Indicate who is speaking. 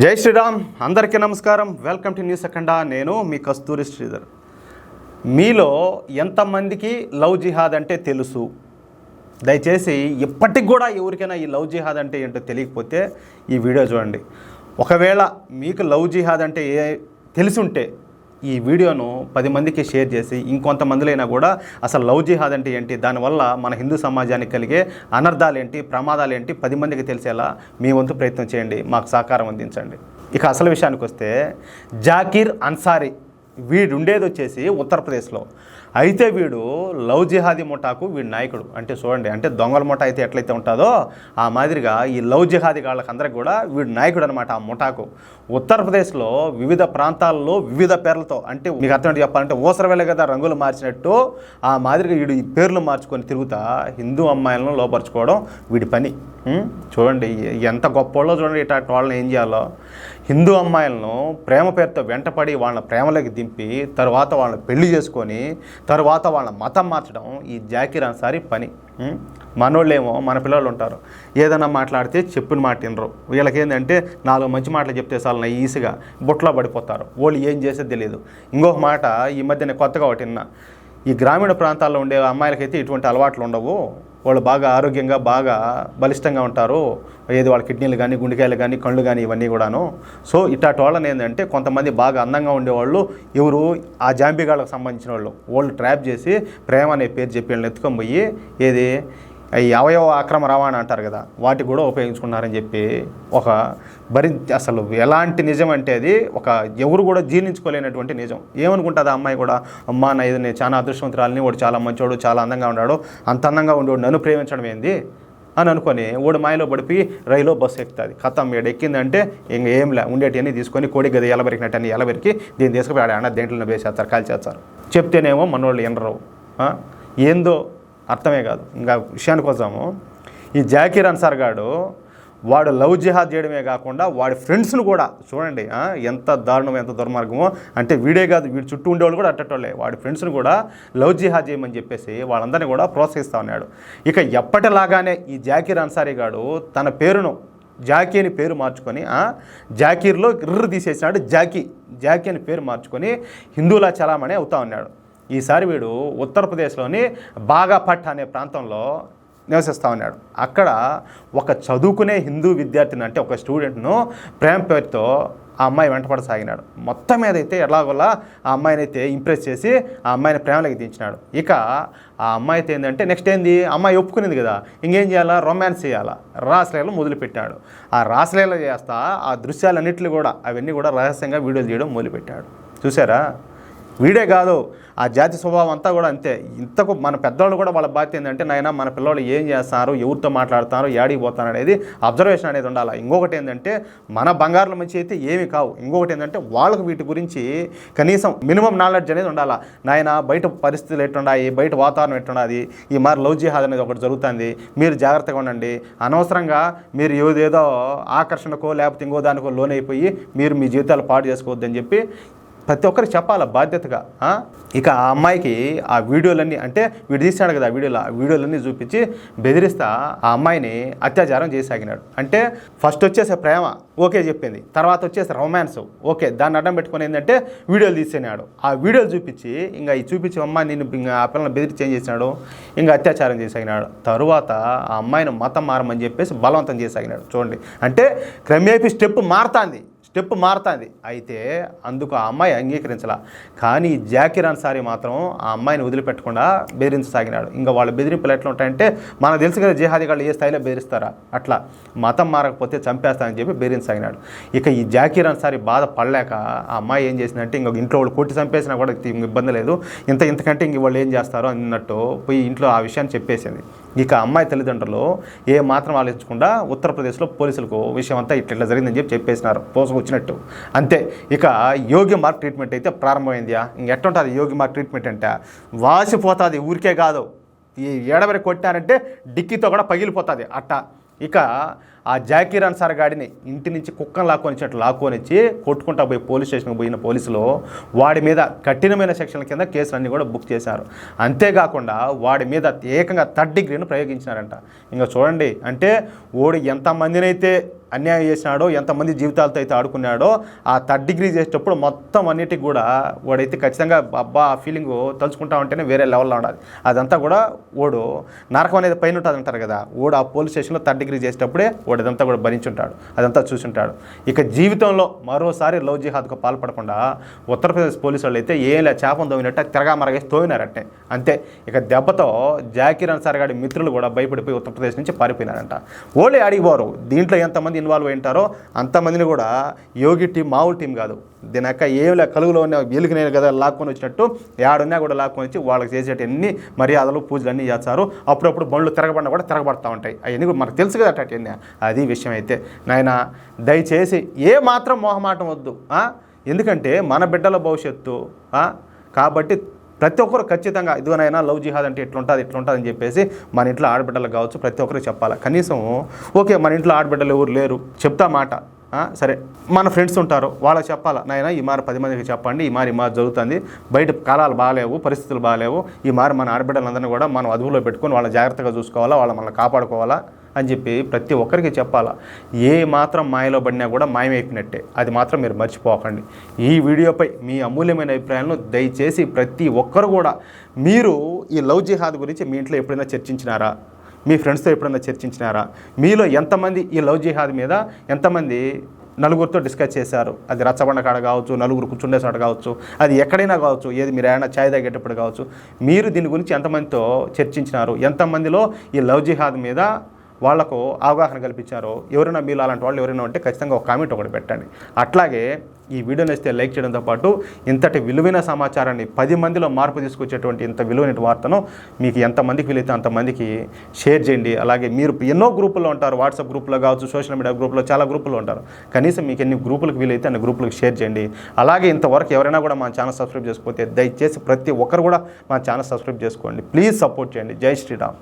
Speaker 1: జై శ్రీరామ్, అందరికీ నమస్కారం. Welcome to news Akhanda. నేను మీ కస్తూరి శ్రీధర్. మీలో ఎంతమందికి లవ్ జిహాద్ అంటే తెలుసు? దయచేసి ఇప్పటికి కూడా ఎవరికైనా ఈ లవ్ జిహాద్ అంటే ఏంటో తెలియకపోతే ఈ వీడియో చూడండి. ఒకవేళ మీకు లవ్ జిహాద్ అంటే తెలిసి ఉంటే ఈ వీడియోను 10 మందికి షేర్ చేసి ఇంకొంతమందిలైనా కూడా అసలు లవ్ జిహాద్ అంటే ఏంటి, దానివల్ల మన హిందూ సమాజానికి కలిగే అనర్థాలు ఏంటి, ప్రమాదాలు ఏంటి 10 మందికి తెలిసేలా మీ వంతు ప్రయత్నం చేయండి, మాకు సహకారం అందించండి. ఇక అసలు విషయానికి వస్తే, జాకీర్ అన్సారీ వీడు ఉండేది వచ్చేసి ఉత్తరప్రదేశ్లో. అయితే వీడు లవ్ జిహాదీ ముఠాకు వీడు నాయకుడు. అంటే చూడండి, అంటే దొంగల ముఠా అయితే ఎట్లయితే ఉంటుందో ఆ మాదిరిగా ఈ లవ్ జిహాదీ వాళ్ళకందరికి కూడా వీడు నాయకుడు అనమాట ఆ ముఠాకు. ఉత్తరప్రదేశ్లో వివిధ ప్రాంతాల్లో వివిధ పేర్లతో, అంటే మీకు అర్థం చెప్పాలంటే ఊసర వెళ్ళే కదా రంగులు మార్చినట్టు ఆ మాదిరిగా వీడు ఈ పేర్లు మార్చుకొని తిరుగుతా హిందూ అమ్మాయిలను లోపరుచుకోవడం వీడి పని. చూడండి ఎంత గొప్పోళ్ళో చూడండి. ఇట్లాంటి వాళ్ళని ఏం చేయాలో, హిందూ అమ్మాయిలను ప్రేమ పేరుతో వెంటపడి వాళ్ళ ప్రేమలోకి దింపి తర్వాత వాళ్ళని పెళ్లి చేసుకొని తర్వాత వాళ్ళ మతం మార్చడం ఈ జాకీర్ అన్సారీ పని. మనోళ్ళేమో మన పిల్లలు ఉంటారు, ఏదైనా మాట్లాడితే చెప్పిన మాట వినరు. వీళ్ళకేంటంటే 4 మంచి మాటలు చెప్తే చాలా ఈజీగా బుట్టలో పడిపోతారు. వాళ్ళు ఏం చేసేది తెలియదు. ఇంకొక మాట ఈ మధ్య కొత్తగా ఒకటి విన్నా, ఈ గ్రామీణ ప్రాంతాల్లో ఉండే అమ్మాయిలకైతే ఇటువంటి అలవాట్లు ఉండవు. వాళ్ళు బాగా ఆరోగ్యంగా బాగా బలిష్టంగా ఉంటారు. ఏది వాళ్ళ కిడ్నీలు కానీ గుండెకాయలు కానీ కళ్ళు కానీ ఇవన్నీ కూడాను. సో ఇట్లాంటి వాళ్ళని ఏంటంటే కొంతమంది బాగా అందంగా ఉండేవాళ్ళు ఎవరు ఆ జాంబీగాళ్ళకు సంబంధించిన వాళ్ళు ట్రాప్ చేసి ప్రేమ అనే పేరు చెప్పి వాళ్ళని ఎత్తుకొని పోయి ఏది ఈ అవయవ అక్రమ రవాణా అంటారు కదా, వాటికి కూడా ఉపయోగించుకున్నారని చెప్పి ఒక అసలు ఎలాంటి నిజం అంటే అది ఒక ఎవరు కూడా జీర్ణించుకోలేనటువంటి నిజం. ఏమనుకుంటుంది ఆ అమ్మాయి కూడా, అమ్మా నా ఇది నేను చాలా అదృష్టవంతురాలని, వాడు చాలా మంచోడు చాలా అందంగా ఉన్నాడు, అంత అందంగా ఉండేవాడు నన్ను ప్రేమించడం ఏంది అని అనుకొని ఓడి మాయలో పడిపోయి రైలో బస్సు ఎక్కుతుంది. కథం ఏడు ఎక్కిందంటే ఇంక ఏంలే ఉండేటివన్నీ తీసుకొని కోడి గది ఎలబెరికినట్టని ఎలబెరికి దీన్ని తీసుకుపోయి ఆడ దేంట్లో వేసేస్తారు, కాల్చేస్తారు. చెప్తేనేమో మనోళ్ళు వినరు. ఏందో అర్థమే కాదు. ఇంకా విషయానికి వస్తాము, ఈ జాకీర్ అన్సార్ గాడు వాడు లవ్ జిహాద్ చేయడమే కాకుండా వాడి ఫ్రెండ్స్ను కూడా చూడండి ఎంత దారుణం ఎంత దుర్మార్గమో. అంటే వీడే కాదు, వీడి చుట్టూ ఉండేవాళ్ళు కూడా అట్టేటోళ్ళే. వాడి ఫ్రెండ్స్ను కూడా లవ్ జిహాద్ చేయమని చెప్పేసి వాళ్ళందరినీ కూడా ప్రోత్సహిస్తూ ఉన్నాడు. ఇక ఎప్పటిలాగానే ఈ జాకీర్ అన్సారీ గాడు తన పేరును జాకీ అని పేరు మార్చుకొని జాకీర్లో గిర్ర తీసేసినాడు. జాకీ అని పేరు మార్చుకొని హిందూలా చలామణి అవుతా ఉన్నాడు. ఈసారి వీడు ఉత్తరప్రదేశ్లోని బాగాపట్ అనే ప్రాంతంలో నివసిస్తూ ఉన్నాడు. అక్కడ ఒక చదువుకునే హిందూ విద్యార్థిని, అంటే ఒక స్టూడెంట్ను ప్రేమ పేరుతో ఆ అమ్మాయి వెంటపడసాగినాడు. మొత్తం మీద అయితే ఎలాగోలా ఆ అమ్మాయిని అయితే ఇంప్రెస్ చేసి ఆ అమ్మాయిని ప్రేమలోకి దించినాడు. ఇక ఆ అమ్మాయి అయితే ఏంటంటే నెక్స్ట్ ఏంది, అమ్మాయి ఒప్పుకునేది కదా, ఇంకేం చేయాలా, రొమాన్స్ చేయాలా, రాసలీల మొదలుపెట్టాడు. ఆ రాసలీల చేస్తా ఆ దృశ్యాలన్నింటినీ కూడా అవన్నీ కూడా రహస్యంగా వీడియోలు చేయడం మొదలుపెట్టాడు. చూసారా? వీడే కాదు, ఆ జాతి స్వభావం అంతా కూడా అంతే. ఇంతకు మన పెద్దవాళ్ళు కూడా వాళ్ళ బాధ్యత ఏంటంటే, నాయన మన పిల్లలు ఏం చేస్తున్నారు, ఎవరితో మాట్లాడుతున్నారు, ఏడికి పోతున్నారు అనేది అబ్జర్వేషన్ అనేది ఉండాలి. ఇంకొకటి ఏంటంటే, మన బంగారుల మంచి అయితే ఏమి కావు. ఇంకొకటి ఏంటంటే వాళ్ళకు వీటి గురించి కనీసం మినిమం నాలెడ్జ్ అనేది ఉండాలి. నాయన బయట పరిస్థితులు ఎట్లున్నాయి, బయట వాతావరణం ఎట్లున్నది, ఈ మరి లవ్ జిహాద్ అనేది ఒకటి జరుగుతుంది, మీరు జాగ్రత్తగా ఉండండి. అనవసరంగా మీరు ఏదేదో ఆకర్షణకో లేకపోతే ఇంకో దానికో లోన్ అయిపోయి మీరు మీ జీవితాలు పాడు చేసుకోవద్దని చెప్పి ప్రతి ఒక్కరికి చెప్పాలి బాధ్యతగా. ఇక ఆ అమ్మాయికి ఆ వీడియోలన్నీ, అంటే వీడు తీసాడు కదా ఆ వీడియోలన్నీ చూపించి బెదిరిస్తా ఆ అమ్మాయిని అత్యాచారం చేసాగినాడు. అంటే ఫస్ట్ వచ్చేసి ప్రేమ ఓకే చెప్పింది, తర్వాత వచ్చేసి రొమాన్స్ ఓకే, దాన్ని అడ్డం పెట్టుకుని ఏంటంటే వీడియోలు తీసేనాడు. ఆ వీడియోలు చూపించి ఇంకా ఈ చూపించి అమ్మాయి నేను ఆ పిల్లల్ని బెదిరించి ఏం చేసినాడు, ఇంకా అత్యాచారం చేసాగినాడు. తరువాత ఆ అమ్మాయిని మతం మారమని చెప్పేసి బలవంతం చేసాగినాడు. చూడండి, అంటే క్రమేపీ స్టెప్ మారుతుంది. అయితే అందుకు ఆ అమ్మాయి అంగీకరించలా. కానీ జాకీర్ అన్సారీ మాత్రం ఆ అమ్మాయిని వదిలిపెట్టకుండా బెదిరించసాగినాడు. ఇంకా వాళ్ళ బెదిరింపులు ఎట్లా ఉంటాయంటే, మనకు తెలుసు కదా జిహాదీగాళ్ళు ఏ స్థాయిలో బెదిరిస్తారా, అట్లా మతం మారకపోతే చంపేస్తానని చెప్పి బెదిరించసాగినాడు. ఇక ఈ జాకీర్ అన్సారీ బాధ పడలేక ఆ అమ్మాయి ఏం చేసిందంటే, ఇంక ఇంట్లో వాళ్ళు కొట్టి చంపేసినా కూడా ఇబ్బంది లేదు, ఇంతకంటే ఇంక వాళ్ళు ఏం చేస్తారో అన్నట్టు పోయి ఇంట్లో ఆ విషయాన్ని చెప్పేసింది. ఇక అమ్మాయి తల్లిదండ్రులు ఏ మాత్రం ఆలోచించకుండా ఉత్తరప్రదేశ్లో పోలీసులకు విషయం అంతా ఇట్లా జరిగిందని చెప్పేసినారు వచ్చినట్టు. అంతే. ఇక యోగి మార్క్ ట్రీట్మెంట్ అయితే ప్రారంభమైంది. ఇంకెట్టుంటుంది యోగి మార్క్ ట్రీట్మెంట్ అంటే, వాసిపోతుంది. ఊరికే కాదు, ఈ ఏడవరి కొట్టారంటే డిక్కీతో కూడా పగిలిపోతుంది అట్ట. ఇక ఆ జాకీర్ అన్సార్ గాడిని ఇంటి నుంచి కుక్కను లాక్కొని వచ్చి కొట్టుకుంటా పోయి పోలీస్ స్టేషన్కి పోయిన పోలీసులు వాడి మీద కఠినమైన సెక్షన్ల కింద కేసులన్నీ కూడా బుక్ చేశారు. అంతేకాకుండా వాడి మీద ఏకంగా 3rd డిగ్రీని ప్రయోగించినారంట. ఇంకా చూడండి, అంటే ఓడి ఎంతమందినైతే అన్యాయం చేసినాడో, ఎంతమంది జీవితాలతో అయితే ఆడుకున్నాడో, ఆ 3rd డిగ్రీ చేసేటప్పుడు మొత్తం అన్నిటికి కూడా వాడైతే ఖచ్చితంగా అబ్బా ఆ ఫీలింగ్ తలుచుకుంటా ఉంటేనే వేరే లెవెల్లో ఉండాలి. అదంతా కూడా ఓడు నరకం అనేది పైన ఉంటుంది అంటారు కదా, ఓడు ఆ పోలీస్ స్టేషన్లో 3rd డిగ్రీ చేసేటప్పుడే వాడు అదంతా కూడా భరించుంటాడు, అదంతా చూసుంటాడు. ఇక జీవితంలో మరోసారి లవ్ జిహాద్కు పాల్పడకుండా ఉత్తరప్రదేశ్ పోలీసు వాళ్ళు అయితే ఏం చేపం తోమినట్టు తిరగా మరగేసి తోమినారంటే అంతే. ఇక దెబ్బతో జాకీర్ అన్సార్ గారి మిత్రులు కూడా భయపడిపోయి ఉత్తరప్రదేశ్ నుంచి పారిపోయినారంట. ఓళ్ళే అడిగిపోరు, దీంట్లో ఎంతమంది ఇన్వాల్వ్ అయి ఉంటారో అంతమందిని కూడా యోగి టీం మామూలు టీం కాదు, దీనక్క ఏం కలుగులో ఉన్న వీళ్ళకి నేను కదా లాక్కొని వచ్చినట్టు ఏడున్నా కూడా లాక్కొని వచ్చి వాళ్ళకి చేసేటన్ని మర్యాదలు పూజలు అన్నీ చేస్తారు. అప్పుడప్పుడు బండ్లు తిరగబడినా కూడా తిరగబడతా ఉంటాయి. అవన్నీ కూడా మనకు తెలుసు కదా అట్టన్నీ. అది విషయం అయితే నాయన దయచేసి ఏ మాత్రం మోహమాటం వద్దు. ఎందుకంటే మన బిడ్డల భవిష్యత్తు కాబట్టి ప్రతి ఒక్కరు ఖచ్చితంగా ఇదిగోనైనా లవ్ జిహాద్ అంటే ఇట్లుంటుంది అని చెప్పేసి మన ఇంట్లో ఆడబిడ్డలకు కావచ్చు ప్రతి ఒక్కరికి చెప్పాలి. కనీసం ఓకే మన ఇంట్లో ఆడబిడ్డలు ఎవరు లేరు చెప్తా మాట, సరే మన ఫ్రెండ్స్ ఉంటారు వాళ్ళకి చెప్పాలా, నాయన ఈ మారి 10 మందికి చెప్పండి, ఈ మారి జరుగుతుంది, బయట కాలాలు బాగాలేవు, పరిస్థితులు బాగాలేవు, ఈ మారి మన ఆడబిడ్డలందరినీ కూడా మనం అదుపులో పెట్టుకొని వాళ్ళని జాగ్రత్తగా చూసుకోవాలా, వాళ్ళని మనల్ని కాపాడుకోవాలా అని చెప్పి ప్రతి ఒక్కరికి చెప్పాలా. ఏ మాత్రం మాయలో పడినా కూడా మాయమైపోయినట్టే, అది మాత్రం మీరు మర్చిపోకండి. ఈ వీడియోపై మీ అమూల్యమైన అభిప్రాయాలను దయచేసి ప్రతి ఒక్కరు కూడా మీరు ఈ లవ్ జిహాద్ గురించి మీ ఇంట్లో ఎప్పుడైనా చర్చించినారా, మీ ఫ్రెండ్స్తో ఎప్పుడైనా చర్చించినారా, మీలో ఎంతమంది ఈ లవ్ జిహాద్ మీద ఎంతమంది నలుగురితో డిస్కస్ చేశారు, అది రచ్చబండ కాడ కావచ్చు, నలుగురు కూర్చుండే చోట కావచ్చు, అది ఎక్కడైనా కావచ్చు, ఏది మీరు ఏమైనా ఛాయ్ తాగేటప్పుడు కావచ్చు, మీరు దీని గురించి ఎంతమందితో చర్చించినారు, ఎంతమందిలో ఈ లవ్ జిహాద్ మీద వాళ్లకు అవగాహన కల్పించారో, ఎవరైనా మీరు అలాంటి వాళ్ళు ఎవరైనా ఉంటే ఖచ్చితంగా ఒక కామెంట్ ఒకటి పెట్టండి. అట్లాగే ఈ వీడియోని ఇస్తే లైక్ చేయడంతో పాటు ఇంతటి విలువైన సమాచారాన్ని 10 మందిలో మార్పు తీసుకొచ్చేటువంటి ఇంత విలువైన వార్తను మీకు ఎంతమందికి వీలైతే అంతమందికి షేర్ చేయండి. అలాగే మీరు ఎన్నో గ్రూపుల్లో ఉంటారు, వాట్సాప్ గ్రూపులో కావచ్చు, సోషల్ మీడియా గ్రూపులో చాలా గ్రూపులు ఉంటారు, కనీసం మీకు ఎన్ని గ్రూపులకు వీలైతే అన్ని గ్రూపులకు షేర్ చేయండి. అలాగే ఇంతవరకు ఎవరైనా కూడా మా ఛానల్ సబ్స్క్రైబ్ చేసుకోకపోతే దయచేసి ప్రతి ఒక్కరు కూడా మా ఛానల్ సబ్స్క్రైబ్ చేసుకోండి. ప్లీజ్ సపోర్ట్ చేయండి. జై శ్రీరామ్.